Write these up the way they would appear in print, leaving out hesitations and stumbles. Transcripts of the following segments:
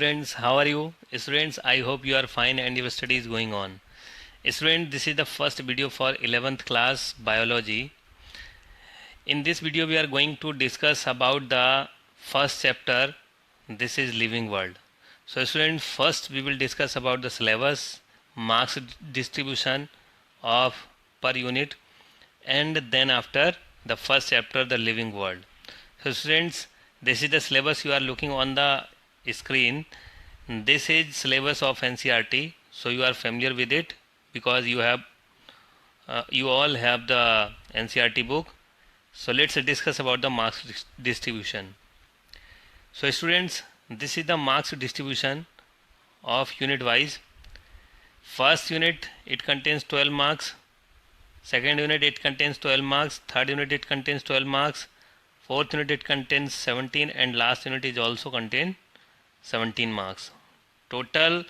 students, how are you? Students, I hope you are fine and your study is going on. Student, this is the first video for 11th class biology. In this video we are going to discuss about the first chapter. This is living world. So student, first we will discuss about the syllabus, marks distribution of per unit, and then after the first chapter, the living world. So students, this is the syllabus you are looking on the screen. This is syllabus of NCERT, so you are familiar with it because you all have the NCERT book. So let's discuss about the marks distribution. So students, this is the marks distribution of unit wise. First unit, it contains 12 marks. Second unit, it contains 12 marks. Third unit, it contains 12 marks. Fourth unit, it contains 17, and last unit is also contain 17 marks. Total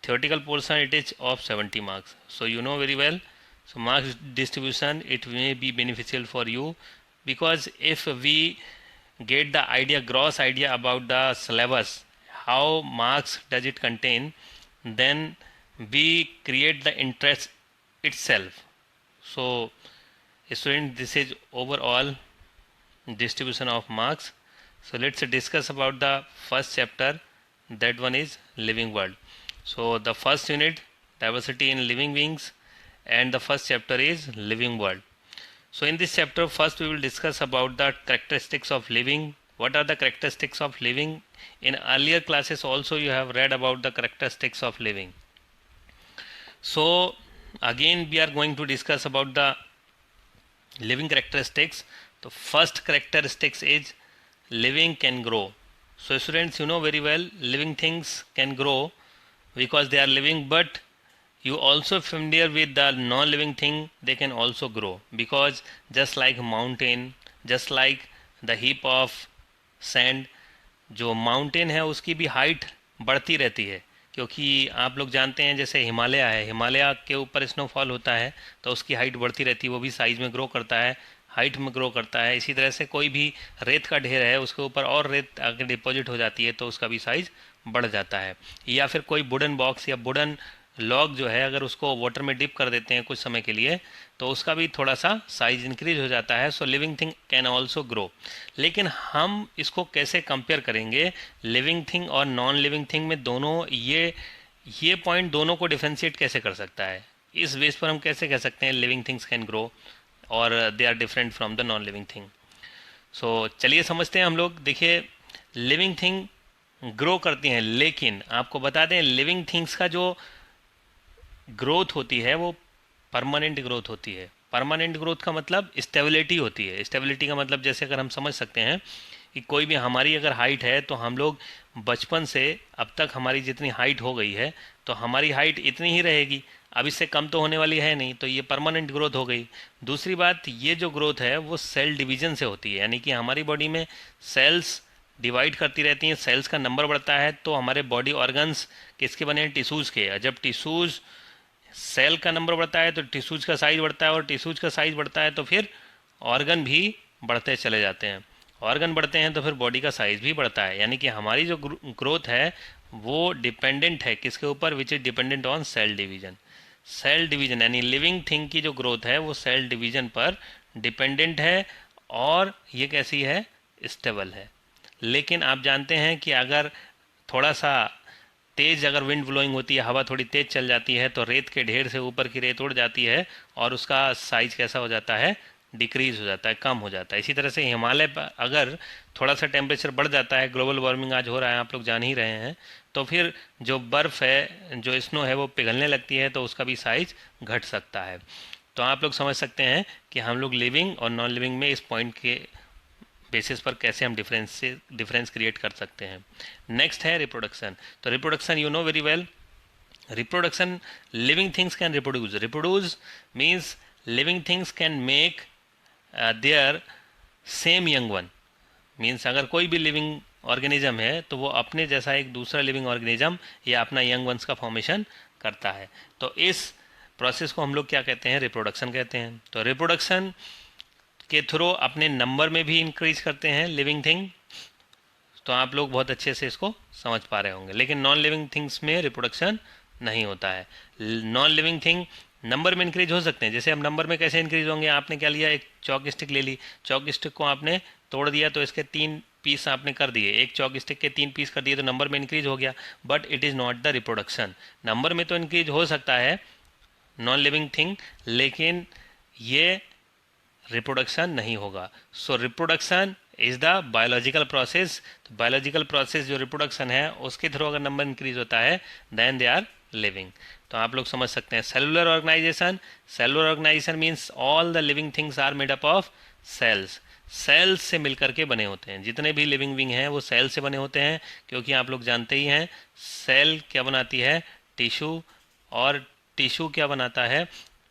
theoretical portion it is of 70 marks. So you know very well. So marks distribution, it may be beneficial for you, because if we get the idea, gross idea about the syllabus, how marks does it contain, then we create the interest itself. So student, this is overall distribution of marks. So let's discuss about the first chapter, that one is living world. So the first unit, diversity in living beings, and the first chapter is living world. So in this chapter, first we will discuss about the characteristics of living. What are the characteristics of living? In earlier classes also you have read about the characteristics of living. So again we are going to discuss about the living characteristics. The first characteristics is living can grow. So students, you know very well, living things can grow because they are living, but you also familiar with the non-living thing, they can also grow, because just like mountain, just like the heap of sand, जो mountain है उसकी भी height बढ़ती रहती है, क्योंकि आप लोग जानते हैं जैसे हिमालय है, हिमालय के ऊपर स्नोफॉल होता है तो उसकी हाइट बढ़ती रहती है, वो भी साइज़ में ग्रो करता है, हाइट में ग्रो करता है. इसी तरह से कोई भी रेत का ढेर है, उसके ऊपर और रेत आगे डिपॉजिट हो जाती है तो उसका भी साइज़ बढ़ जाता है. या फिर कोई वुडन बॉक्स या वुडन लॉग जो है, अगर उसको वाटर में डिप कर देते हैं कुछ समय के लिए तो उसका भी थोड़ा सा साइज इंक्रीज हो जाता है. So living thing can also grow. लेकिन हम इसको कैसे कंपेयर करेंगे लिविंग थिंग और नॉन लिविंग थिंग में, दोनों ये पॉइंट दोनों को डिफ्रेंशिएट कैसे कर सकता है, इस बेस पर हम कैसे कह सकते हैं लिविंग थिंग्स कैन ग्रो और they are different from the non living thing. So चलिए समझते हैं हम लोग. देखिए, लिविंग थिंग ग्रो करती हैं, लेकिन आपको बता दें लिविंग थिंग्स का जो ग्रोथ होती है वो परमानेंट ग्रोथ होती है. परमानेंट ग्रोथ का मतलब स्टेबिलिटी होती है. स्टेबिलिटी का मतलब जैसे अगर हम समझ सकते हैं कि कोई भी हमारी अगर हाइट है तो हम लोग बचपन से अब तक हमारी जितनी हाइट हो गई है तो हमारी हाइट इतनी ही रहेगी, अब इससे कम तो होने वाली है नहीं, तो ये परमानेंट ग्रोथ हो गई. दूसरी बात, ये जो ग्रोथ है वो सेल डिवीज़न से होती है, यानी कि हमारी बॉडी में सेल्स डिवाइड करती रहती हैं, सेल्स का नंबर बढ़ता है तो हमारे बॉडी ऑर्गन्स किसके बने हैं, टिश्यूज़ के. जब टिश्यूज़ सेल का नंबर बढ़ता है तो टिश्यूज का साइज बढ़ता है, और टिश्यूज का साइज बढ़ता है तो फिर ऑर्गन भी बढ़ते चले जाते हैं. ऑर्गन बढ़ते हैं तो फिर बॉडी का साइज भी बढ़ता है. यानी कि हमारी जो ग्रोथ है वो डिपेंडेंट है किसके ऊपर, which is dependent on cell division. Cell division यानी लिविंग थिंग की जो ग्रोथ है वो सेल डिवीजन पर डिपेंडेंट है, और ये कैसी है, स्टेबल है. लेकिन आप जानते हैं कि अगर थोड़ा सा तेज़ अगर विंड ब्लोइंग होती है, हवा थोड़ी तेज़ चल जाती है तो रेत के ढेर से ऊपर की रेत उड़ जाती है और उसका साइज कैसा हो जाता है, डिक्रीज हो जाता है, कम हो जाता है. इसी तरह से हिमालय पर अगर थोड़ा सा टेम्परेचर बढ़ जाता है, ग्लोबल वार्मिंग आज हो रहा है, आप लोग जान ही रहे हैं, तो फिर जो बर्फ़ है, जो स्नो है वो पिघलने लगती है तो उसका भी साइज घट सकता है. तो आप लोग समझ सकते हैं कि हम लोग लिविंग और नॉन लिविंग में इस पॉइंट के बेसिस पर कैसे हम डिफरेंस क्रिएट कर सकते हैं. नेक्स्ट है रिप्रोडक्शन. तो reproduction you know very well, reproduction, living things can reproduce. Reproduce means living things can make their same young one. Means अगर कोई भी लिविंग ऑर्गेनिज्म है तो वो अपने जैसा एक दूसरा लिविंग ऑर्गेनिज्म या अपना यंग वंस का फॉर्मेशन करता है. तो इस प्रोसेस को हम लोग क्या कहते हैं, रिप्रोडक्शन कहते हैं. तो रिप्रोडक्शन के थ्रू अपने नंबर में भी इंक्रीज करते हैं लिविंग थिंग. तो आप लोग बहुत अच्छे से इसको समझ पा रहे होंगे। लेकिन नॉन लिविंग थिंग्स में रिप्रोडक्शन नहीं होता है। नॉन लिविंग थिंग नंबर में इंक्रीज हो सकते हैं। जैसे अब नंबर में कैसे इंक्रीज होंगे, आपने क्या लिया, एक चॉक स्टिक ले ली, चॉक स्टिक को आपने तोड़ दिया तो इसके 3 पीस आपने कर दिए, एक चॉक स्टिक के 3 पीस कर दिए तो नंबर में इंक्रीज हो गया, but it is not the reproduction. Number में तो इंक्रीज हो सकता है नॉन लिविंग थिंग, लेकिन ये रिप्रोडक्शन नहीं होगा। सो reproduction is the biological process. तो बायोलॉजिकल प्रोसेस जो रिप्रोडक्शन है उसके थ्रू अगर नंबर इंक्रीज होता है देन दे आर लिविंग। तो आप लोग समझ सकते हैं cellular organisation. Cellular organisation means all the living things are made up of cells. Cells से मिलकर के बने होते हैं। जितने भी लिविंग विंग हैं वो सेल से बने होते हैं, क्योंकि आप लोग जानते ही हैं सेल क्या बनाती है, टिश्यू, और टिश्यू क्या बनाता है,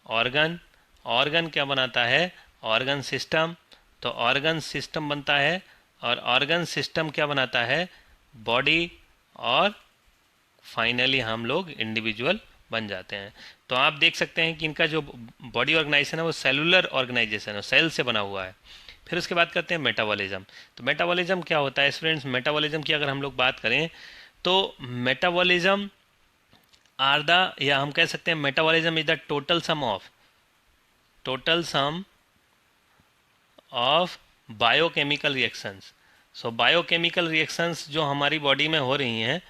ऑर्गन, ऑर्गन क्या बनाता है, ऑर्गन सिस्टम। तो ऑर्गन सिस्टम बनता है, और ऑर्गन सिस्टम क्या बनाता है, बॉडी, और फाइनली हम लोग इंडिविजुअल बन जाते हैं। तो आप देख सकते हैं कि इनका जो बॉडी ऑर्गेनाइजेशन है वो सेलुलर ऑर्गेनाइजेशन है, सेल से बना हुआ है। फिर उसके बाद करते हैं मेटाबॉलिज्म। तो मेटाबॉलिज्म क्या होता है स्टूडेंट्स, मेटाबॉलिज्म की अगर हम लोग बात करें तो मेटाबॉलिज्म आर द, या हम कह सकते हैं metabolism is the total sum of biochemical reactions. So biochemical reactions जो हमारी बॉडी में हो रही हैं,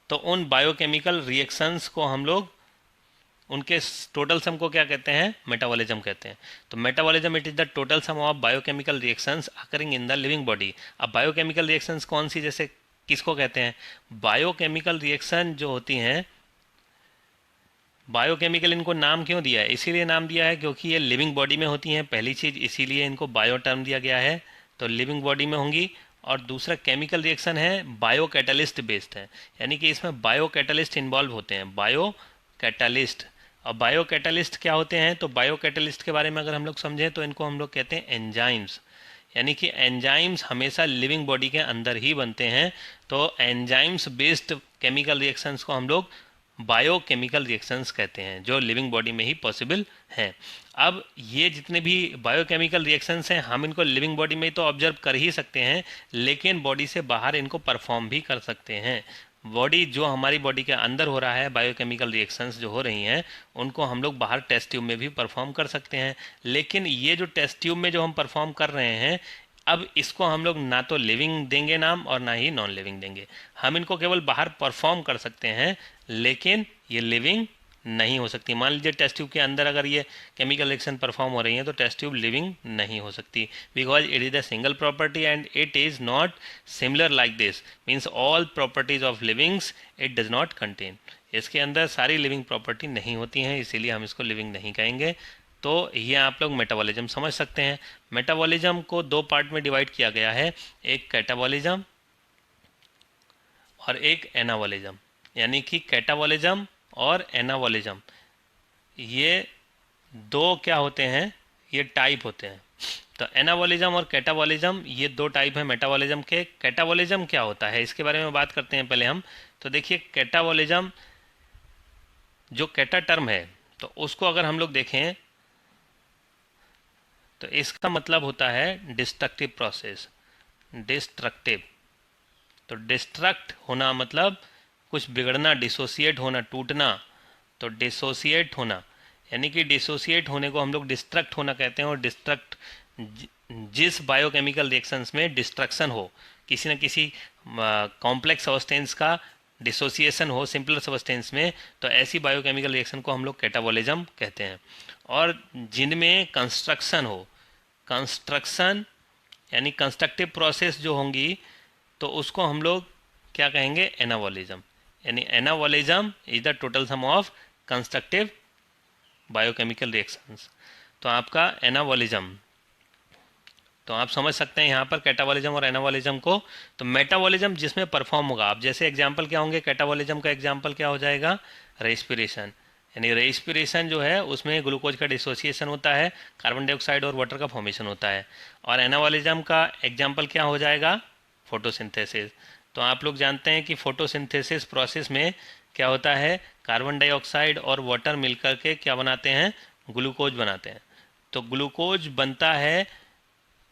तो उन बायोकेमिकल रिएक्शंस को हम लोग उनके टोटल सम को क्या कहते हैं, मेटाबॉलिज्म कहते हैं। तो metabolism it is the total sum of biochemical reactions occurring in the living body. अब बायोकेमिकल रिएक्शंस कौन सी, जैसे किसको कहते हैं, बायोकेमिकल रिएक्शन जो होती हैं, बायोकेमिकल इनको नाम क्यों दिया है, इसीलिए नाम दिया है क्योंकि ये लिविंग बॉडी में होती हैं, पहली चीज़ इसीलिए इनको बायो टर्म दिया गया है। तो लिविंग बॉडी में होंगी। और दूसरा केमिकल रिएक्शन है बायो कैटलिस्ट बेस्ड है, यानी कि इसमें बायो कैटलिस्ट इन्वॉल्व होते हैं, बायो कैटलिस्ट। और बायो कैटलिस्ट क्या होते हैं, तो बायो कैटलिस्ट के बारे में अगर हम लोग समझें तो इनको हम लोग कहते हैं एंजाइम्स। यानी कि एंजाइम्स हमेशा लिविंग बॉडी के अंदर ही बनते हैं। तो एंजाइम्स बेस्ड केमिकल रिएक्शंस को हम लोग बायोकेमिकल रिएक्शंस कहते हैं, जो लिविंग बॉडी में ही पॉसिबल हैं। अब ये जितने भी बायोकेमिकल रिएक्शंस हैं हम इनको लिविंग बॉडी में तो ऑब्जर्व कर ही सकते हैं, लेकिन बॉडी से बाहर इनको परफॉर्म भी कर सकते हैं। बॉडी जो हमारी बॉडी के अंदर हो रहा है, बायोकेमिकल रिएक्शंस जो हो रही हैं उनको हम लोग बाहर टेस्ट ट्यूब में भी परफॉर्म कर सकते हैं। लेकिन ये जो टेस्ट ट्यूब में जो हम परफॉर्म कर रहे हैं, अब इसको हम लोग ना तो लिविंग देंगे नाम और ना ही नॉन लिविंग देंगे। हम इनको केवल बाहर परफॉर्म कर सकते हैं, लेकिन ये लिविंग नहीं हो सकती। मान लीजिए टेस्ट ट्यूब के अंदर अगर ये केमिकल रिएक्शन परफॉर्म हो रही है तो टेस्ट ट्यूब लिविंग नहीं हो सकती, because it is the single property and it is not similar like this, means all properties of livings it does not contain. इसके अंदर सारी लिविंग प्रॉपर्टी नहीं होती हैं, इसीलिए हम इसको लिविंग नहीं कहेंगे। तो ये आप लोग मेटाबॉलिज्म समझ सकते हैं। मेटाबॉलिज्म को 2 पार्ट में डिवाइड किया गया है, एक कैटाबॉलिज्म और एक एनाबॉलिज्म। यानी कि कैटाबॉलिज्म और एनाबॉलिज्म ये 2 क्या होते हैं, ये टाइप होते हैं। तो एनाबॉलिज्म और कैटाबॉलिज्म ये 2 टाइप हैं मेटाबॉलिज्म के। कैटाबॉलिज्म क्या होता है इसके बारे में बात करते हैं पहले हम। तो देखिए कैटाबॉलिज्म, जो कैटा टर्म है तो उसको अगर हम लोग देखें तो इसका मतलब होता है डिस्ट्रक्टिव प्रोसेस, डिस्ट्रक्टिव। तो डिस्ट्रक्ट होना मतलब कुछ बिगड़ना, डिसोसिएट होना, टूटना। तो डिसोसिएट होना यानी कि डिसोसिएट होने को हम लोग डिस्ट्रक्ट होना कहते हैं। और डिस्ट्रक्ट जिस बायोकेमिकल रिएक्शंस में डिस्ट्रक्शन हो, किसी न किसी कॉम्प्लेक्स सब्सटेंस का डिसोसिएशन हो सिंपलर सब्सटेंस में, तो ऐसी बायोकेमिकल रिएक्शन को हम लोग कैटाबॉलिज्म कहते हैं। और जिनमें कंस्ट्रक्शन हो, कंस्ट्रक्शन यानी कंस्ट्रक्टिव प्रोसेस जो होंगी, तो उसको हम लोग क्या कहेंगे, एनाबॉलिज्म। यानी anabolism is the total sum of constructive biochemical reactions. तो आपका एनाबॉलिज्म, तो आप समझ सकते हैं यहाँ पर कैटाबॉलिज्म और एनाबॉलिज्म को। तो मेटाबॉलिज्म जिसमें परफॉर्म होगा, आप जैसे एग्जांपल क्या होंगे, कैटाबॉलिज्म का एग्जांपल क्या हो जाएगा, रेस्पिरेशन। यानी रेस्पिरेशन जो है उसमें ग्लूकोज का डिसोसिएशन होता है, कार्बन डाइऑक्साइड और वाटर का फॉर्मेशन होता है। और एनाबॉलिज्म का एग्जाम्पल क्या हो जाएगा, फोटोसिंथेसिस। तो आप लोग जानते हैं कि फोटोसिंथेसिस प्रोसेस में क्या होता है, कार्बन डाइऑक्साइड और वाटर मिलकर के क्या बनाते हैं, ग्लूकोज बनाते हैं। तो ग्लूकोज बनता है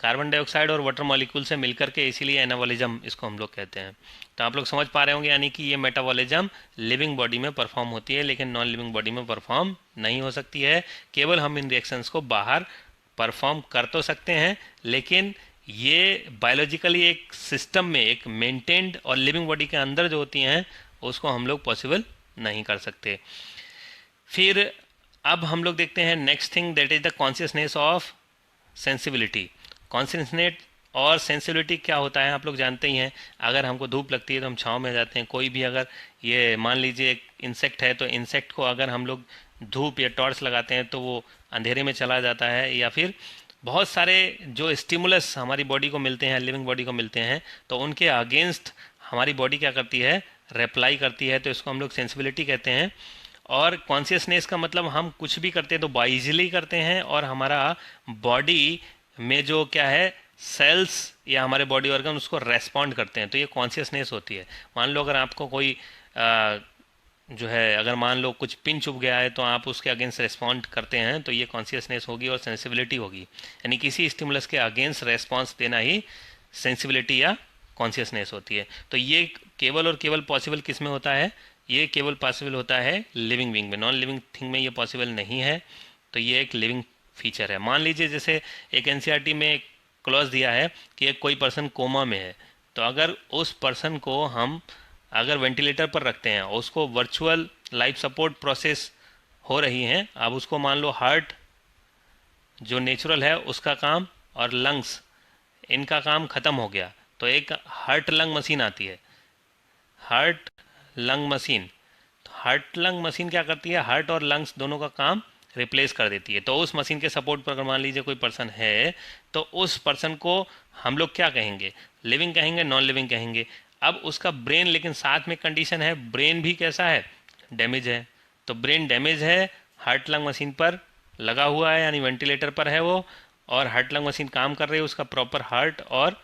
कार्बन डाइऑक्साइड और वाटर मॉलिक्यूल से मिलकर के, इसीलिए एनाबॉलिज्म इसको हम लोग कहते हैं। तो आप लोग समझ पा रहे होंगे, यानी कि ये मेटाबॉलिज्म लिविंग बॉडी में परफॉर्म होती है लेकिन नॉन लिविंग बॉडी में परफॉर्म नहीं हो सकती है। केवल हम इन रिएक्शंस को बाहर परफॉर्म कर तो सकते हैं, लेकिन ये बायोलॉजिकली एक सिस्टम में, एक मेंटेन्ड और लिविंग बॉडी के अंदर जो होती हैं, उसको हम लोग पॉसिबल नहीं कर सकते। फिर अब हम लोग देखते हैं next thing, that is the consciousness of sensibility. Consciousness और सेंसिबिलिटी क्या होता है आप लोग जानते ही हैं। अगर हमको धूप लगती है तो हम छांव में जाते हैं। कोई भी अगर ये मान लीजिए एक इंसेक्ट है, तो इंसेक्ट को अगर हम लोग धूप या टॉर्च लगाते हैं तो वो अंधेरे में चला जाता है। या फिर बहुत सारे जो स्टिमुलस हमारी बॉडी को मिलते हैं, लिविंग बॉडी को मिलते हैं, तो उनके अगेंस्ट हमारी बॉडी क्या करती है, रेप्लाई करती है। तो इसको हम लोग सेंसिबिलिटी कहते हैं। और कॉन्शियसनेस का मतलब हम कुछ भी करते हैं तो बाइजली करते हैं, और हमारा बॉडी में जो क्या है, सेल्स या हमारे बॉडी ऑर्गन उसको रेस्पॉन्ड करते हैं। तो ये कॉन्शियसनेस होती है। मान लो अगर आपको कोई जो है, अगर मान लो कुछ पिन चुभ गया है तो आप उसके अगेंस्ट रेस्पॉन्ड करते हैं, तो ये कॉन्शियसनेस होगी और सेंसिबिलिटी होगी। यानी किसी स्टिमुलस के अगेंस्ट रेस्पॉन्स देना ही सेंसिबिलिटी या कॉन्शियसनेस होती है। तो ये केवल और केवल पॉसिबल किस में होता है, ये केवल पॉसिबल होता है लिविंग बीइंग में। नॉन लिविंग थिंग में ये पॉसिबल नहीं है। तो ये एक लिविंग फीचर है। मान लीजिए जैसे एक एनसीईआरटी में एक क्लॉज दिया है कि एक कोई पर्सन कोमा में है, तो अगर उस पर्सन को हम अगर वेंटिलेटर पर रखते हैं, उसको वर्चुअल लाइफ सपोर्ट प्रोसेस हो रही हैं, अब उसको मान लो हार्ट जो नेचुरल है उसका काम और लंग्स इनका काम ख़त्म हो गया, तो एक हार्ट लंग मशीन आती है, हार्ट लंग मशीन। तो हार्ट लंग मशीन क्या करती है, हार्ट और लंग्स दोनों का काम रिप्लेस कर देती है। तो उस मशीन के सपोर्ट पर अगर मान लीजिए कोई पर्सन है, तो उस पर्सन को हम लोग क्या कहेंगे, लिविंग कहेंगे, नॉन लिविंग कहेंगे। अब उसका ब्रेन, लेकिन साथ में कंडीशन है, ब्रेन भी कैसा है, डैमेज है। तो ब्रेन डैमेज है, हार्ट लंग मशीन पर लगा हुआ है, यानी वेंटिलेटर पर है वो, और हार्ट लंग मशीन काम कर रही है, उसका प्रॉपर हार्ट और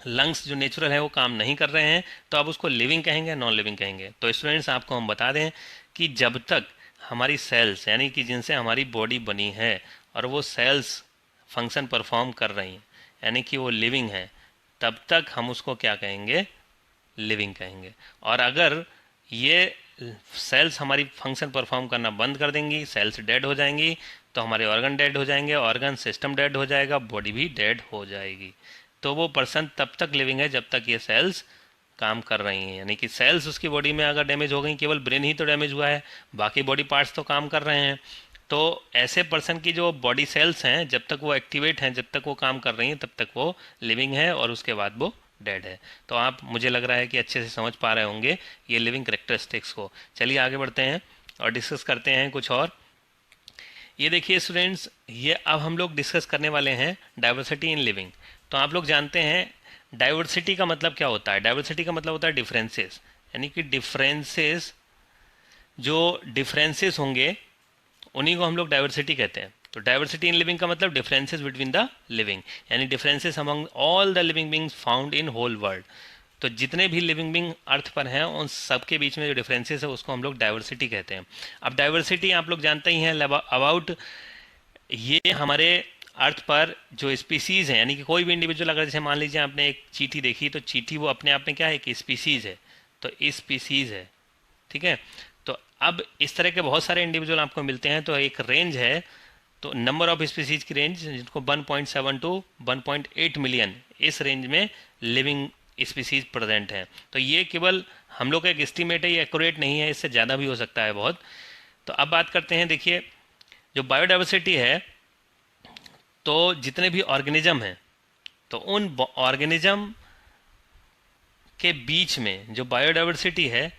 लंग्स जो नेचुरल है वो काम नहीं कर रहे हैं। तो आप उसको लिविंग कहेंगे, नॉन लिविंग कहेंगे। तो स्टूडेंट्स आपको हम बता दें कि जब तक हमारी सेल्स, यानी कि जिनसे हमारी बॉडी बनी है, और वो सेल्स फंक्शन परफॉर्म कर रही हैं, यानी कि वो लिविंग है, तब तक हम उसको क्या कहेंगे, लिविंग कहेंगे। और अगर ये सेल्स हमारी फंक्शन परफॉर्म करना बंद कर देंगी, सेल्स डेड हो जाएंगी, तो हमारे ऑर्गन डेड हो जाएंगे, ऑर्गन सिस्टम डेड हो जाएगा, बॉडी भी डेड हो जाएगी। तो वो पर्सन तब तक लिविंग है जब तक ये सेल्स काम कर रही हैं। यानी कि सेल्स उसकी बॉडी में अगर डैमेज हो गई, केवल ब्रेन ही तो डैमेज हुआ है, बाकी बॉडी पार्ट्स तो काम कर रहे हैं। तो ऐसे पर्सन की जो बॉडी सेल्स हैं, जब तक वो एक्टिवेट हैं, जब तक वो काम कर रही हैं, तब तक वो लिविंग है, और उसके बाद वो डेड है। तो आप, मुझे लग रहा है कि अच्छे से समझ पा रहे होंगे ये लिविंग करेक्टरिस्टिक्स को। चलिए आगे बढ़ते हैं और डिस्कस करते हैं कुछ और। ये देखिए स्टूडेंट्स, ये अब हम लोग डिस्कस करने वाले हैं डाइवर्सिटी इन लिविंग। तो आप लोग जानते हैं डाइवर्सिटी का मतलब क्या होता है। डाइवर्सिटी का मतलब होता है डिफरेंसेस, यानी कि डिफरेंसेस, जो डिफरेंसेस होंगे उन्हीं को हम लोग डाइवर्सिटी कहते हैं। तो डाइवर्सिटी इन लिविंग का मतलब डिफरेंसेस बिटवीन द लिविंग, यानी differences among all the living beings found in whole world. तो जितने भी लिविंग बींग अर्थ पर हैं, उन सब के बीच में जो डिफरेंसेस है उसको हम लोग डाइवर्सिटी कहते हैं। अब डाइवर्सिटी आप लोग जानते ही हैं अबाउट, ये हमारे अर्थ पर जो स्पीसीज़ हैं, यानी कि कोई भी इंडिविजुअल, अगर जैसे मान लीजिए आपने एक चींटी देखी, तो चींटी वो अपने आप में क्या है, एक स्पीसीज़ है। तो स्पीसीज़ है, ठीक है। तो अब इस तरह के बहुत सारे इंडिविजुअल आपको मिलते हैं, तो एक रेंज है। तो नंबर ऑफ स्पीसीज की रेंज, जिनको 1.7 टू 1.8 मिलियन, इस रेंज में लिविंग स्पीसीज प्रेजेंट हैं। तो ये केवल हम लोग का एक एस्टीमेट है, ये एक्यूरेट नहीं है, इससे ज़्यादा भी हो सकता है बहुत। तो अब बात करते हैं, देखिए जो बायोडाइवर्सिटी है, तो जितने भी ऑर्गेनिज्म हैं, तो उन ऑर्गेनिज्म के बीच में जो बायोडाइवर्सिटी है,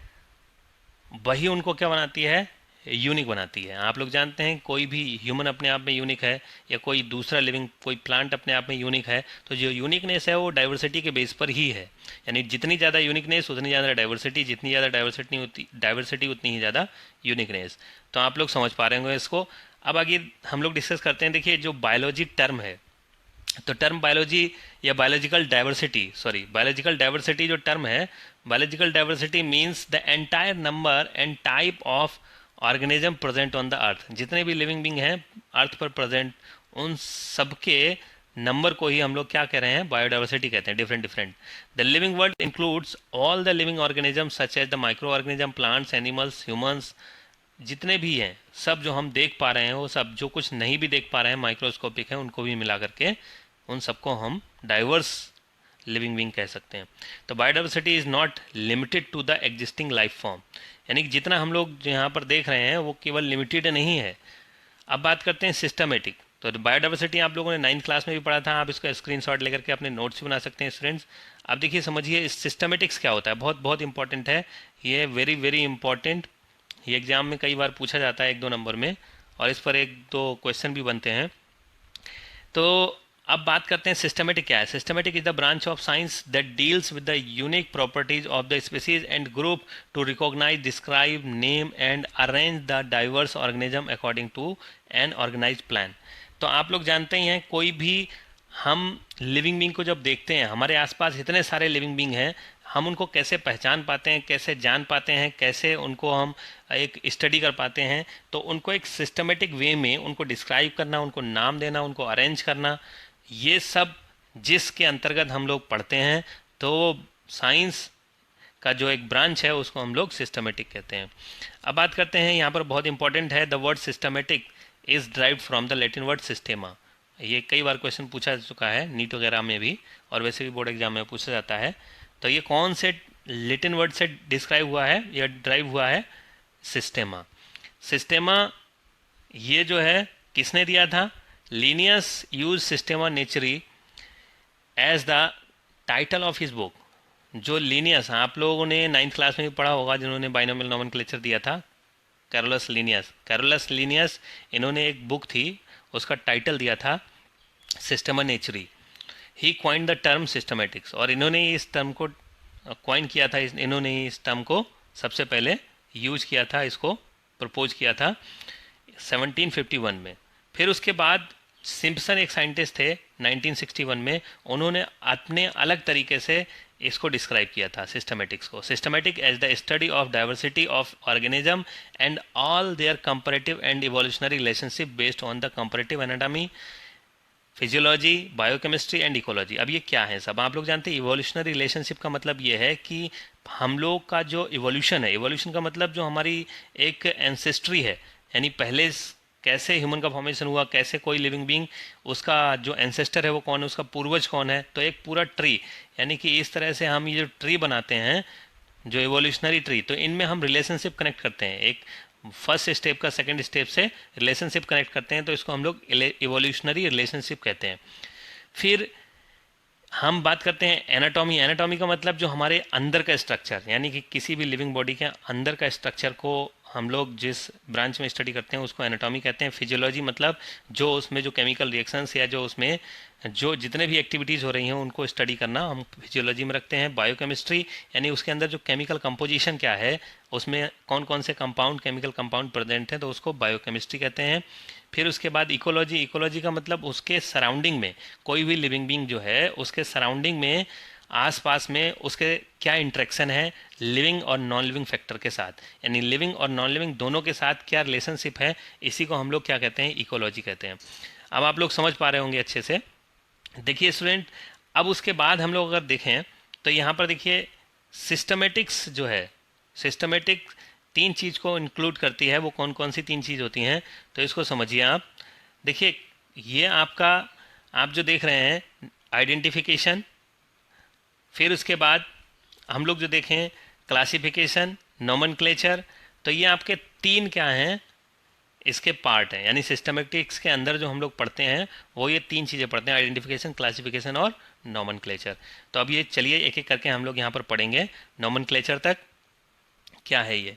वही उनको क्या बनाती है, यूनिक बनाती है। आप लोग जानते हैं कोई भी ह्यूमन अपने आप में यूनिक है, या कोई दूसरा लिविंग कोई प्लांट अपने आप में यूनिक है। तो जो यूनिकनेस है वो डाइवर्सिटी के बेस पर ही है। यानी जितनी ज़्यादा यूनिकनेस उतनी ज़्यादा डाइवर्सिटी, जितनी ज़्यादा डाइवर्सिटी उतनी ही ज़्यादा यूनिकनेस। तो आप लोग समझ पा रहे होंगे इसको। अब आगे हम लोग डिस्कस करते हैं। देखिए जो बायोलॉजी टर्म है, तो टर्म बायोलॉजी या बायोलॉजिकल डाइवर्सिटी जो टर्म है, biological diversity means the entire number and type of organism present on the earth. जितने भी लिविंग बींग हैं अर्थ पर प्रेजेंट, उन सबके नंबर को ही हम लोग क्या कह रहे हैं, बायोडाइवर्सिटी कहते हैं, different different. The living world includes all the living organism such as the micro organism, plants, animals, humans, जितने भी हैं सब जो हम देख पा रहे हैं वो सब, जो कुछ नहीं भी देख पा रहे हैं माइक्रोस्कोपिक है, उनको भी मिला करके उन सबको हम डाइवर्स लिविंग बींग कह सकते हैं। तो biodiversity is not limited to the existing life form, यानी कि जितना हम लोग यहाँ पर देख रहे हैं वो केवल लिमिटेड नहीं है। अब बात करते हैं सिस्टमेटिक। तो बायोडाइवर्सिटी आप लोगों ने 9th क्लास में भी पढ़ा था, आप इसका स्क्रीनशॉट लेकर के अपने नोट्स भी बना सकते हैं स्टूडेंट्स। अब देखिए समझिए सिस्टमेटिक्स क्या होता है, बहुत बहुत इंपॉर्टेंट है ये, वेरी वेरी इंपॉर्टेंट। ये एग्जाम में कई बार पूछा जाता है 1-2 नंबर में, और इस पर 1-2 क्वेश्चन भी बनते हैं। तो अब बात करते हैं सिस्टमेटिक क्या है। Systematic is the branch of science that deals with the unique properties of the species and group to recognise, describe, name and arrange the diverse organism according to an organise plan. तो आप लोग जानते ही हैं, कोई भी हम living being को जब देखते हैं, हमारे आसपास इतने सारे लिविंग बींग हैं, हम उनको कैसे पहचान पाते हैं, कैसे जान पाते हैं, कैसे उनको हम एक स्टडी कर पाते हैं। तो उनको एक सिस्टमेटिक वे में उनको डिस्क्राइब करना, उनको नाम देना, उनको अरेंज करना, ये सब जिसके अंतर्गत हम लोग पढ़ते हैं, तो साइंस का जो एक ब्रांच है उसको हम लोग सिस्टमेटिक कहते हैं। अब बात करते हैं, यहाँ पर बहुत इंपॉर्टेंट है, the word systematic is derived from the Latin word systema. ये कई बार क्वेश्चन पूछा जा चुका है नीट वगैरह में भी, और वैसे भी बोर्ड एग्जाम में पूछा जाता है। तो ये कौन से लैटिन वर्ड से डिस्क्राइब हुआ है, या ड्राइव हुआ है, सिस्टेमा। सिस्टेमा ये जो है किसने दिया था, Linnaeus used systema naturae as the title of his book. जो लीनियस, आप लोगों ने 9th क्लास में भी पढ़ा होगा, जिन्होंने बाइनोमियल नोमेनक्लेचर दिया था, कैरोलस लीनियस। कैरोलस लीनियस, इन्होंने एक बुक थी, उसका टाइटल दिया था सिस्टेमा नेचुरी। ही क्वाइंड द टर्म सिस्टमेटिक्स, और इन्होंने इस टर्म को क्वाइन किया था, इन्होंने इस टर्म को सबसे पहले यूज किया था, इसको प्रपोज किया था 1751 में। फिर उसके बाद सिम्पसन एक साइंटिस्ट थे 1961 में, उन्होंने अपने अलग तरीके से इसको डिस्क्राइब किया था सिस्टमेटिक्स को। Systematic as the study of diversity of organism and all their comparative and evolutionary relationship based on the comparative anatomy, physiology, biochemistry and ecology. अब ये क्या है सब, आप लोग जानते हैं इवोल्यूशनरी रिलेशनशिप का मतलब ये है कि हम लोग का जो इवोल्यूशन है, इवोल्यूशन का मतलब जो हमारी एक एंसेस्ट्री है, यानी पहले कैसे ह्यूमन का फॉर्मेशन हुआ, कैसे कोई लिविंग बीइंग, उसका जो एंसेस्टर है वो कौन है, उसका पूर्वज कौन है। तो एक पूरा ट्री, यानी कि इस तरह से हम ये जो ट्री बनाते हैं, जो इवोल्यूशनरी ट्री, तो इनमें हम रिलेशनशिप कनेक्ट करते हैं, एक फर्स्ट स्टेप का सेकंड स्टेप से रिलेशनशिप कनेक्ट करते हैं, तो इसको हम लोग इवोल्यूशनरी रिलेशनशिप कहते हैं। फिर हम बात करते हैं एनाटॉमी। एनाटॉमी का मतलब जो हमारे अंदर का स्ट्रक्चर, यानी कि किसी भी लिविंग बॉडी के अंदर का स्ट्रक्चर को हम लोग जिस ब्रांच में स्टडी करते हैं उसको एनाटॉमी कहते हैं। फिजियोलॉजी मतलब जो उसमें जो केमिकल रिएक्शंस या जो उसमें जो जितने भी एक्टिविटीज़ हो रही हैं उनको स्टडी करना हम फिजियोलॉजी में रखते हैं। बायोकेमिस्ट्री यानी उसके अंदर जो केमिकल कंपोजिशन क्या है, उसमें कौन कौन से कंपाउंड, केमिकल कंपाउंड प्रेजेंट हैं, तो उसको बायोकेमिस्ट्री कहते हैं। फिर उसके बाद इकोलॉजी। इकोलॉजी का मतलब उसके सराउंडिंग में, कोई भी लिविंग बीइंग जो है उसके सराउंडिंग में, आसपास में उसके क्या इंटरेक्शन है लिविंग और नॉन लिविंग फैक्टर के साथ, यानी लिविंग और नॉन लिविंग दोनों के साथ क्या रिलेशनशिप है, इसी को हम लोग क्या कहते हैं, इकोलॉजी कहते हैं। अब आप लोग समझ पा रहे होंगे अच्छे से। देखिए स्टूडेंट, अब उसके बाद हम लोग अगर देखें तो यहाँ पर देखिए सिस्टमेटिक्स जो है, सिस्टमेटिक 3 चीज़ को इंक्लूड करती है। वो कौन कौन सी 3 चीज़ होती हैं, तो इसको समझिए आप। देखिए ये आपका, आप जो देख रहे हैं आइडेंटिफिकेशन, फिर उसके बाद हम लोग जो देखें क्लासिफिकेशन, नोमेनक्लेचर, तो ये आपके 3 क्या हैं, इसके पार्ट हैं। यानी सिस्टमेटिक्स के अंदर जो हम लोग पढ़ते हैं वो ये 3 चीज़ें पढ़ते हैं, आइडेंटिफिकेशन, क्लासिफिकेशन और नोमेनक्लेचर। तो अब ये चलिए एक एक करके हम लोग यहाँ पर पढ़ेंगे नोमेनक्लेचर तक क्या है ये।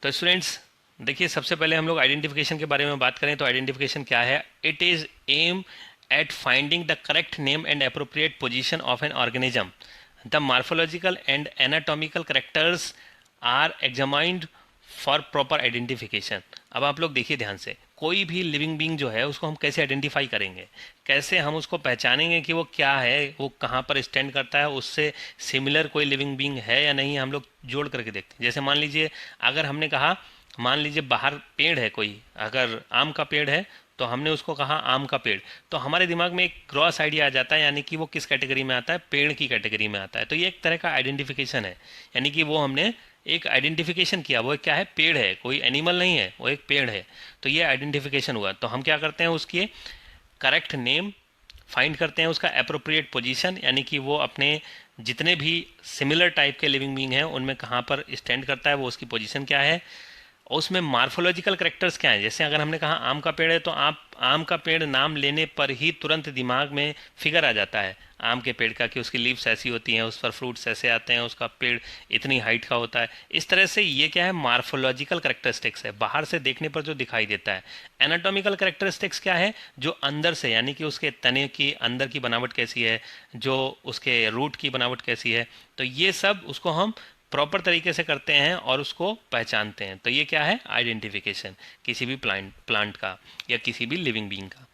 तो स्टूडेंट्स देखिए, सबसे पहले हम लोग आइडेंटिफिकेशन के बारे में बात करें तो आइडेंटिफिकेशन क्या है। It is aim at finding the correct name and appropriate position of an organism. The morphological and anatomical characters are examined for proper identification. अब आप लोग देखिए ध्यान से, कोई भी लिविंग बीइंग जो है उसको हम कैसे आइडेंटिफाई करेंगे, कैसे हम उसको पहचानेंगे कि वो क्या है, वो कहाँ पर स्टैंड करता है, उससे सिमिलर कोई लिविंग बीइंग है या नहीं, हम लोग जोड़ करके देखते हैं। जैसे मान लीजिए, अगर हमने कहा, मान लीजिए बाहर पेड़ है कोई, अगर आम का पेड़ है तो हमने उसको कहा आम का पेड़, तो हमारे दिमाग में एक क्रॉस आइडिया आ जाता है, यानी कि वो किस कैटेगरी में आता है, पेड़ की कैटेगरी में आता है। तो ये एक तरह का आइडेंटिफिकेशन है, यानी कि वो हमने एक आइडेंटिफिकेशन किया, वो क्या है, पेड़ है, कोई एनिमल नहीं है, वो एक पेड़ है। तो ये आइडेंटिफिकेशन हुआ। तो हम क्या करते हैं, उसकी करेक्ट नेम फाइंड करते हैं, उसका अप्रोप्रिएट पोजीशन, यानी कि वो अपने जितने भी सिमिलर टाइप के लिविंग बीइंग हैं उनमें कहाँ पर स्टैंड करता है, वो उसकी पोजीशन क्या है, और उसमें मार्फोलॉजिकल करेक्टर्स क्या हैं। जैसे अगर हमने कहा आम का पेड़ है, तो आप आम का पेड़ नाम लेने पर ही तुरंत दिमाग में फिगर आ जाता है आम के पेड़ का, कि उसकी लीव्स ऐसी होती हैं, उस पर फ्रूट्स ऐसे आते हैं, उसका पेड़ इतनी हाइट का होता है। इस तरह से ये क्या है, मार्फोलॉजिकल करेक्टरिस्टिक्स है, बाहर से देखने पर जो दिखाई देता है। एनाटॉमिकल करेक्टरिस्टिक्स क्या है, जो अंदर से, यानी कि उसके तने की अंदर की बनावट कैसी है, जो उसके रूट की बनावट कैसी है, तो ये सब उसको हम प्रॉपर तरीके से करते हैं और उसको पहचानते हैं। तो ये क्या है, आइडेंटिफिकेशन किसी भी प्लांट का या किसी भी लिविंग बीइंग का।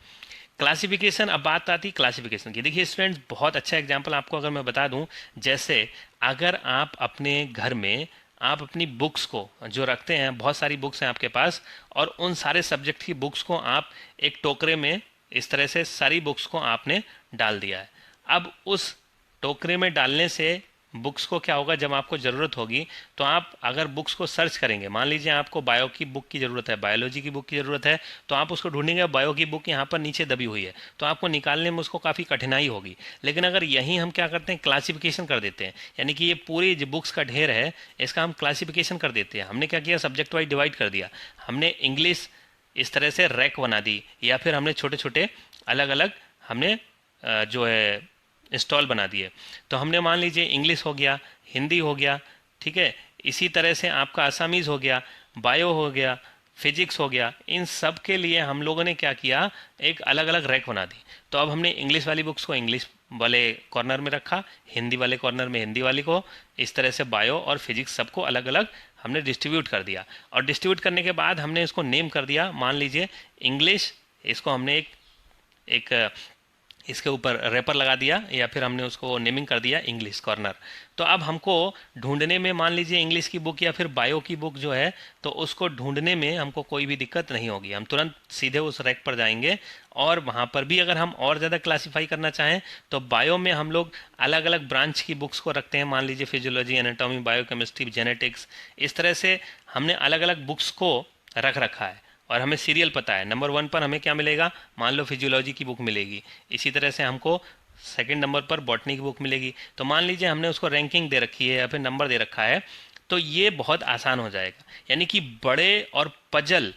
क्लासिफिकेशन, अब बात आती है क्लासिफिकेशन की। देखिए स्टूडेंट्स, बहुत अच्छा एग्जांपल आपको अगर मैं बता दूं, जैसे अगर आप अपने घर में आप अपनी बुक्स को जो रखते हैं, बहुत सारी बुक्स हैं आपके पास, और उन सारे सब्जेक्ट की बुक्स को आप एक टोकरे में इस तरह से सारी बुक्स को आपने डाल दिया है। अब उस टोकरे में डालने से बुक्स को क्या होगा, जब आपको ज़रूरत होगी तो आप अगर बुक्स को सर्च करेंगे, मान लीजिए आपको बायो की बुक की ज़रूरत है, बायोलॉजी की बुक की ज़रूरत है, तो आप उसको ढूंढेंगे, बायो की बुक यहाँ पर नीचे दबी हुई है, तो आपको निकालने में उसको काफ़ी कठिनाई होगी। लेकिन अगर यहीं हम क्या करते हैं, क्लासिफिकेशन कर देते हैं, यानी कि ये पूरी जो बुक्स का ढेर है इसका हम क्लासिफिकेशन कर देते हैं। हमने क्या किया, सब्जेक्ट वाइज डिवाइड कर दिया, हमने इंग्लिश इस तरह से रैक बना दी, या फिर हमने छोटे छोटे अलग अलग हमने जो है स्टॉल बना दिए। तो हमने मान लीजिए इंग्लिश हो गया, हिंदी हो गया, ठीक है, इसी तरह से आपका असामीज़ हो गया, बायो हो गया, फिजिक्स हो गया, इन सब के लिए हम लोगों ने क्या किया, एक अलग अलग रैक बना दी। तो अब हमने इंग्लिश वाली बुक्स को इंग्लिश वाले कॉर्नर में रखा, हिंदी वाले कॉर्नर में हिंदी वाली को, इस तरह से बायो और फिजिक्स सबको अलग अलग हमने डिस्ट्रीब्यूट कर दिया। और डिस्ट्रीब्यूट करने के बाद हमने इसको नेम कर दिया, मान लीजिए इंग्लिश, इसको हमने एक इसके ऊपर रैपर लगा दिया, या फिर हमने उसको नेमिंग कर दिया इंग्लिश कॉर्नर। तो अब हमको ढूंढने में, मान लीजिए इंग्लिश की बुक या फिर बायो की बुक जो है, तो उसको ढूंढने में हमको कोई भी दिक्कत नहीं होगी, हम तुरंत सीधे उस रैक पर जाएंगे। और वहाँ पर भी अगर हम और ज़्यादा क्लासीफाई करना चाहें तो बायो में हम लोग अलग अलग ब्रांच की बुक्स को रखते हैं, मान लीजिए फिजियोलॉजी, एनाटॉमी, बायोकेमिस्ट्री, जेनेटिक्स, इस तरह से हमने अलग अलग बुक्स को रख रखा है। और हमें सीरियल पता है, नंबर 1 पर हमें क्या मिलेगा, मान लो फिजियोलॉजी की बुक मिलेगी, इसी तरह से हमको सेकंड नंबर पर बॉटनी की बुक मिलेगी। तो मान लीजिए हमने उसको रैंकिंग दे रखी है या फिर नंबर दे रखा है, तो ये बहुत आसान हो जाएगा। यानी कि बड़े और पजल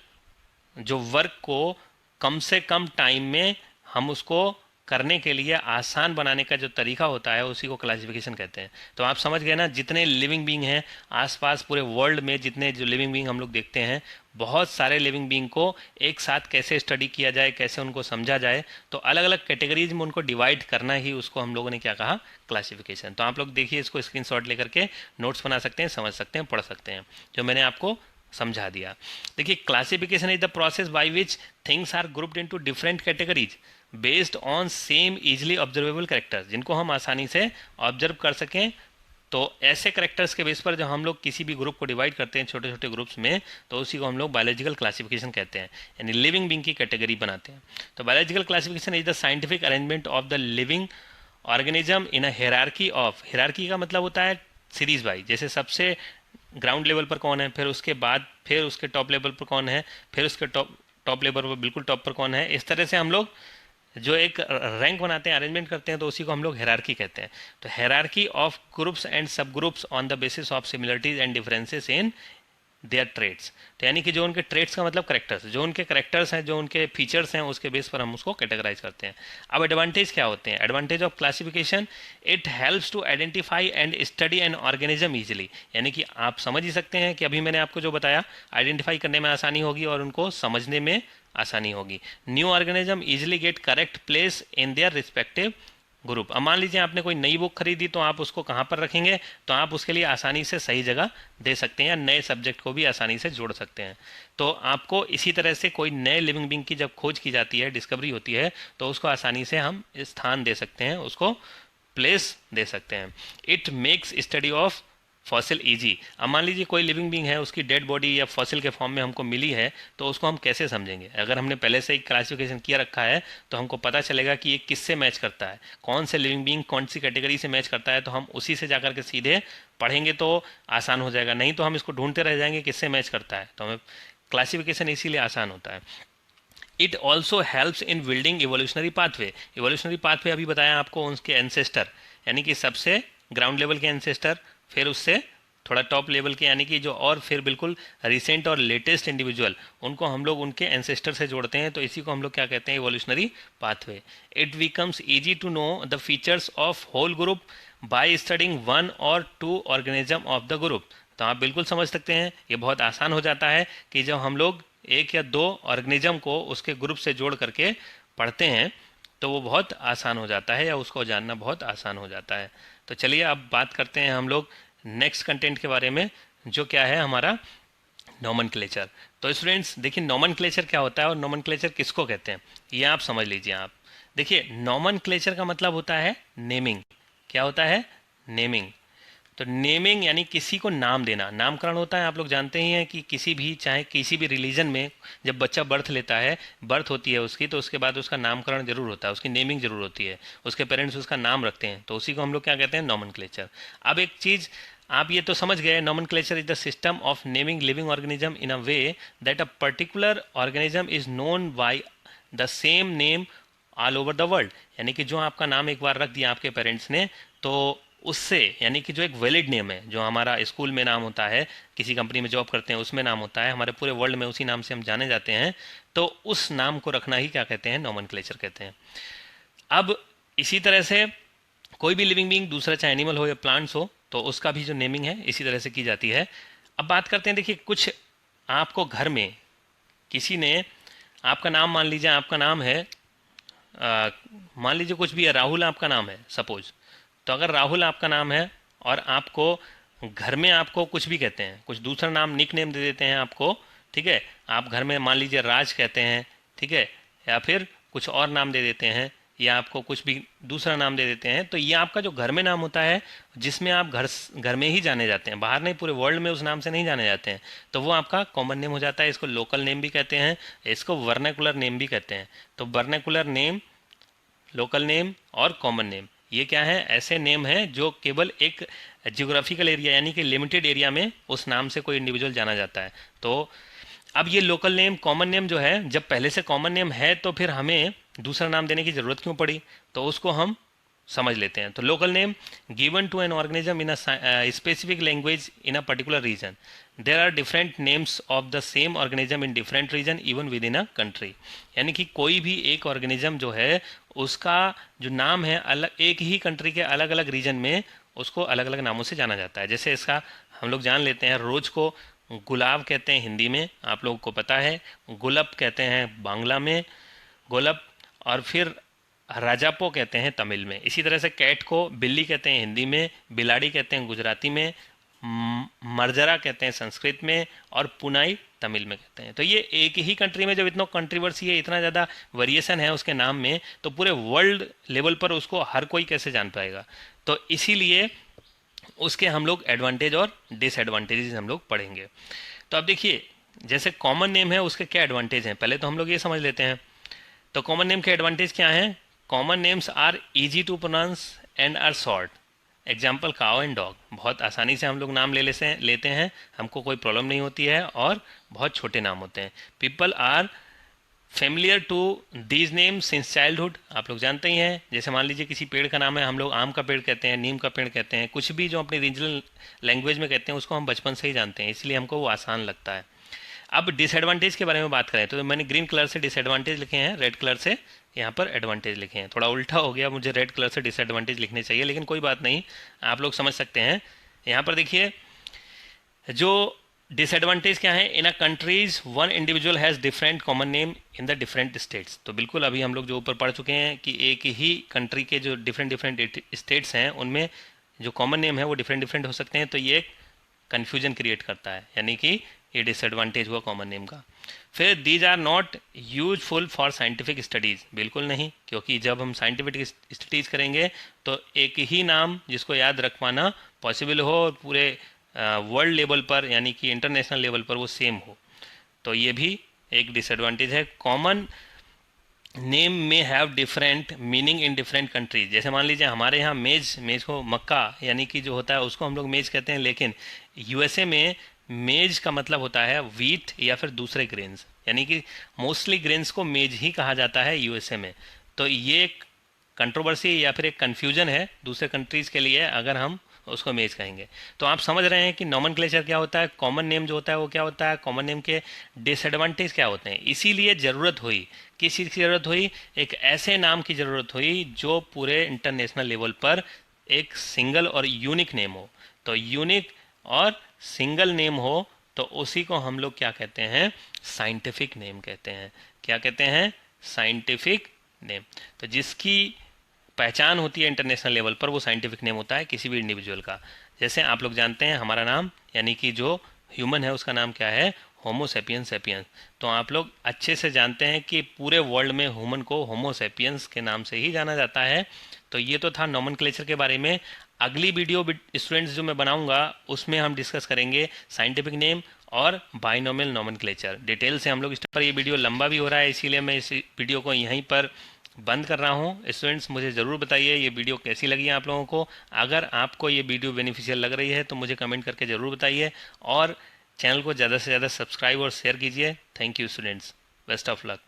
जो वर्क को कम से कम टाइम में हम उसको करने के लिए आसान बनाने का जो तरीका होता है, उसी को क्लासिफिकेशन कहते हैं। तो आप समझ गए ना, जितने लिविंग बीइंग हैं आसपास पूरे वर्ल्ड में, जितने जो लिविंग बीइंग हम लोग देखते हैं, बहुत सारे लिविंग बीइंग को एक साथ कैसे स्टडी किया जाए, कैसे उनको समझा जाए, तो अलग अलग कैटेगरीज में उनको डिवाइड करना ही उसको हम लोगों ने क्या कहा, क्लासिफिकेशन। तो आप लोग देखिए, इसको स्क्रीनशॉट लेकर के नोट्स बना सकते हैं, समझ सकते हैं, पढ़ सकते हैं, जो मैंने आपको समझा दिया। देखिए, classification is the process by which things are grouped into different categories based on same easily observable characters, जिनको हम आसानी से ऑब्जर्व कर सकें। तो ऐसे करेक्टर्स के बेस पर जब हम लोग किसी भी ग्रुप को डिवाइड करते हैं छोटे छोटे ग्रुप्स में, तो उसी को हम लोग बायोलॉजिकल क्लासिफिकेशन कहते हैं, यानी लिविंग बीइंग की कैटेगरी बनाते हैं। तो biological classification is the scientific arrangement of the living organism in a hierarchy of, hierarchy का मतलब होता है सीरीज वाइज, जैसे सबसे ग्राउंड लेवल पर कौन है, फिर उसके बाद फिर उसके टॉप लेवल पर कौन है, फिर उसके टॉप लेवल पर बिल्कुल टॉप पर कौन है, इस तरह से हम लोग जो एक रैंक बनाते हैं, अरेंजमेंट करते हैं, तो उसी को हम लोग हायरार्की कहते हैं। तो hierarchy of groups and sub groups on the basis of similarities and differences in their traits. तो यानी कि जो उनके ट्रेड्स का मतलब करेक्टर्स, जो उनके करेक्टर्स हैं, जो उनके फीचर्स हैं, उसके बेस पर हम उसको कैटेगराइज करते हैं। अब एडवांटेज क्या होते हैं, advantage of classification, it helps to identify and study an organism easily. यानी कि आप समझ ही सकते हैं कि अभी मैंने आपको जो बताया, आइडेंटिफाई करने में आसानी होगी और उनको समझने में आसानी होगी। New organism easily get correct place in their respective group. अब मान लीजिए आपने कोई नई बुक खरीदी, तो आप उसको कहाँ पर रखेंगे, तो आप उसके लिए आसानी से सही जगह दे सकते हैं, या नए सब्जेक्ट को भी आसानी से जोड़ सकते हैं। तो आपको इसी तरह से कोई नए लिविंग बीइंग की जब खोज की जाती है, डिस्कवरी होती है, तो उसको आसानी से हम स्थान दे सकते हैं, उसको प्लेस दे सकते हैं। It makes study of fossil easy. अब मान लीजिए कोई लिविंग बीइंग है, उसकी डेड बॉडी या फॉसिल के फॉर्म में हमको मिली है, तो उसको हम कैसे समझेंगे? अगर हमने पहले से ही क्लासिफिकेशन किया रखा है तो हमको पता चलेगा कि ये किससे मैच करता है, कौन से लिविंग बीइंग कौन सी कैटेगरी से मैच करता है, तो हम उसी से जाकर के सीधे पढ़ेंगे तो आसान हो जाएगा। नहीं तो हम इसको ढूंढते रह जाएंगे किससे मैच करता है, तो हमें क्लासिफिकेशन इसीलिए आसान होता है। It also helps in building evolutionary pathway. Evolutionary pathway अभी बताया आपको, उनके एंसेस्टर यानी कि सबसे ग्राउंड लेवल के एंसेस्टर, फिर उससे थोड़ा टॉप लेवल के यानी कि जो और फिर बिल्कुल रिसेंट और लेटेस्ट इंडिविजुअल, उनको हम लोग उनके एंसेस्टर से जोड़ते हैं, तो इसी को हम लोग क्या कहते हैं? Evolutionary pathway. It becomes easy to know the features of whole group by studying one और two organism of the group. तो आप बिल्कुल समझ सकते हैं, ये बहुत आसान हो जाता है कि जब हम लोग एक या दो ऑर्गेनिज्म को उसके ग्रुप से जोड़ करके पढ़ते हैं तो वो बहुत आसान हो जाता है, या उसको जानना बहुत आसान हो जाता है। तो चलिए अब बात करते हैं हम लोग नेक्स्ट कंटेंट के बारे में, जो क्या है हमारा नोमेनक्लेचर। तो स्टूडेंट्स देखिए, नोमेनक्लेचर क्या होता है और नोमेनक्लेचर किसको कहते हैं, ये आप समझ लीजिए। आप देखिए, नोमेनक्लेचर का मतलब होता है नेमिंग। क्या होता है? नेमिंग। तो नेमिंग यानी किसी को नाम देना, नामकरण होता है। आप लोग जानते ही हैं कि किसी भी, चाहे किसी भी रिलीजन में जब बच्चा बर्थ लेता है, बर्थ होती है उसकी, तो उसके बाद उसका नामकरण जरूर होता है, उसकी नेमिंग जरूर होती है, उसके पेरेंट्स उसका नाम रखते हैं, तो उसी को हम लोग क्या कहते हैं? नोमेनक्लेचर। अब एक चीज़ आप ये तो समझ गए, nomenclature is the system of naming living organism in a way that a particular organism is known by the same name all over the world. यानी कि जो आपका नाम एक बार रख दिया आपके पेरेंट्स ने, तो उससे, यानी कि जो एक वैलिड नेम है, जो हमारा स्कूल में नाम होता है, किसी कंपनी में जॉब करते हैं उसमें नाम होता है, हमारे पूरे वर्ल्ड में उसी नाम से हम जाने जाते हैं, तो उस नाम को रखना ही क्या कहते हैं? नोमेनक्लेचर कहते हैं। अब इसी तरह से कोई भी लिविंग बीइंग, दूसरा चाहे एनिमल हो या प्लांट्स हो, तो उसका भी जो नेमिंग है इसी तरह से की जाती है। अब बात करते हैं, देखिए कुछ आपको घर में किसी ने आपका नाम, मान लीजिए आपका नाम है मान लीजिए कुछ भी है, राहुल आपका नाम है सपोज। तो अगर राहुल आपका नाम है और आपको घर में आपको कुछ भी कहते हैं, कुछ दूसरा नाम, निक नेम दे देते हैं आपको, ठीक है, आप घर में मान लीजिए राज कहते हैं, ठीक है, या फिर कुछ और नाम दे देते हैं, या आपको कुछ भी दूसरा नाम दे देते हैं, तो ये आपका जो घर में नाम होता है, जिसमें आप घर में ही जाने जाते हैं, बाहर नहीं, पूरे वर्ल्ड में उस नाम से नहीं जाने जाते हैं, तो वो आपका कॉमन नेम हो जाता है। इसको लोकल नेम भी कहते हैं, इसको वर्नाकुलर नेम भी कहते हैं। तो वर्नाकुलर नेम, लोकल नेम और कॉमन नेम, ये क्या है? ऐसे नेम हैं जो केवल एक जियोग्राफिकल एरिया यानी कि लिमिटेड एरिया में उस नाम से कोई इंडिविजुअल जाना जाता है। तो अब ये लोकल नेम, कॉमन नेम जो है, जब पहले से कॉमन नेम है तो फिर हमें दूसरा नाम देने की ज़रूरत क्यों पड़ी? तो उसको हम समझ लेते हैं। तो local name given to an organism in a specific language in a particular region. There are different names of the same organism in different region even within a country. यानी कि कोई भी एक ऑर्गेनिज्म जो है, उसका जो नाम है, अलग एक ही कंट्री के अलग अलग रीजन में उसको अलग अलग नामों से जाना जाता है। जैसे इसका हम लोग जान लेते हैं, रोज को गुलाब कहते हैं हिंदी में, आप लोगों को पता है, गुलब कहते हैं बांग्ला में, गुलब, और फिर राजापो कहते हैं तमिल में। इसी तरह से कैट को बिल्ली कहते हैं हिंदी में, बिलाड़ी कहते हैं गुजराती में, मरजरा कहते हैं संस्कृत में, और पुनाई तमिल में कहते हैं। तो ये एक ही कंट्री में जब इतना कंट्रीवर्सी है, इतना ज़्यादा वेरिएशन है उसके नाम में, तो पूरे वर्ल्ड लेवल पर उसको हर कोई कैसे जान पाएगा? तो इसीलिए उसके हम लोग एडवांटेज और डिसएडवांटेजेस हम लोग पढ़ेंगे। तो अब देखिए, जैसे कॉमन नेम है उसके क्या एडवांटेज हैं, पहले तो हम लोग ये समझ लेते हैं। तो कॉमन नेम के एडवांटेज क्या हैं? Common names are easy to pronounce and are short. Example cow and dog, बहुत आसानी से हम लोग नाम लेते हैं, हमको कोई प्रॉब्लम नहीं होती है, और बहुत छोटे नाम होते हैं। People are familiar to these name since childhood. आप लोग जानते ही हैं, जैसे मान लीजिए किसी पेड़ का नाम है, हम लोग आम का पेड़ कहते हैं, नीम का पेड़ कहते हैं, कुछ भी जो अपनी रीजनल लैंग्वेज में कहते हैं उसको हम बचपन से ही जानते हैं, इसलिए हमको वो आसान लगता है। अब डिसएडवांटेज के बारे में बात करें तो मैंने ग्रीन कलर से डिसएडवांटेज लिखे हैं, रेड कलर से यहाँ पर एडवांटेज लिखे हैं। थोड़ा उल्टा हो गया, मुझे रेड कलर से डिसएडवांटेज लिखने चाहिए, लेकिन कोई बात नहीं, आप लोग समझ सकते हैं। यहाँ पर देखिए, जो डिसएडवांटेज क्या है? In a countries one individual has different common name in the different states. तो बिल्कुल अभी हम लोग जो ऊपर पढ़ चुके हैं कि एक ही कंट्री के जो डिफरेंट डिफरेंट स्टेट्स हैं, उनमें जो कॉमन नेम है वो डिफरेंट डिफरेंट हो सकते हैं, तो ये एक कन्फ्यूजन क्रिएट करता है, यानी कि ये डिसएडवांटेज हुआ कॉमन नेम का। फिर these are not useful for scientific studies, बिल्कुल नहीं, क्योंकि जब हम साइंटिफिक स्टडीज़ करेंगे तो एक ही नाम जिसको याद रख पाना पॉसिबल हो और पूरे वर्ल्ड लेवल पर यानी कि इंटरनेशनल लेवल पर वो सेम हो, तो ये भी एक डिसएडवांटेज है। कॉमन नेम में have different meaning in different countries. जैसे मान लीजिए हमारे यहाँ मेज, मेज को मक्का यानी कि जो होता है उसको हम लोग मेज कहते हैं, लेकिन यूएसए में मेज का मतलब होता है व्हीट या फिर दूसरे ग्रेन्स, यानी कि मोस्टली ग्रेन्स को मेज ही कहा जाता है यूएसए में। तो ये एक कंट्रोवर्सी या फिर एक कन्फ्यूजन है दूसरे कंट्रीज़ के लिए अगर हम उसको मेज कहेंगे। तो आप समझ रहे हैं कि नॉमनक्लेचर क्या होता है, कॉमन नेम जो होता है वो क्या होता है, कॉमन नेम के डिसएडवांटेज क्या होते हैं। इसीलिए ज़रूरत हुई, किस चीज़ की ज़रूरत हुई, एक ऐसे नाम की ज़रूरत हुई जो पूरे इंटरनेशनल लेवल पर एक सिंगल और यूनिक नेम हो। तो यूनिक और सिंगल नेम हो तो उसी को हम लोग क्या कहते हैं, साइंटिफिक नेम कहते हैं। क्या कहते हैं, साइंटिफिक नेम। तो जिसकी पहचान होती है इंटरनेशनल लेवल पर वो साइंटिफिक नेम होता है किसी भी इंडिविजुअल का। जैसे आप लोग जानते हैं हमारा नाम यानी कि जो ह्यूमन है उसका नाम क्या है, होमो सेपियंस सेपियंस। तो आप लोग अच्छे से जानते हैं कि पूरे वर्ल्ड में ह्यूमन को होमो सेपियंस के नाम से ही जाना जाता है। तो ये तो था नॉमेनक्लेचर के बारे में। अगली वीडियो स्टूडेंट्स जो मैं बनाऊंगा उसमें हम डिस्कस करेंगे साइंटिफिक नेम और बाइनोमियल नॉमेनक्लेचर डिटेल से हम लोग। इस पर ये वीडियो लंबा भी हो रहा है इसीलिए मैं इस वीडियो को यहीं पर बंद कर रहा हूँ। स्टूडेंट्स मुझे ज़रूर बताइए ये वीडियो कैसी लगी आप लोगों को। अगर आपको ये वीडियो बेनिफिशियल लग रही है तो मुझे कमेंट करके ज़रूर बताइए और चैनल को ज़्यादा से ज़्यादा सब्सक्राइब और शेयर कीजिए। Thank you students, best of luck.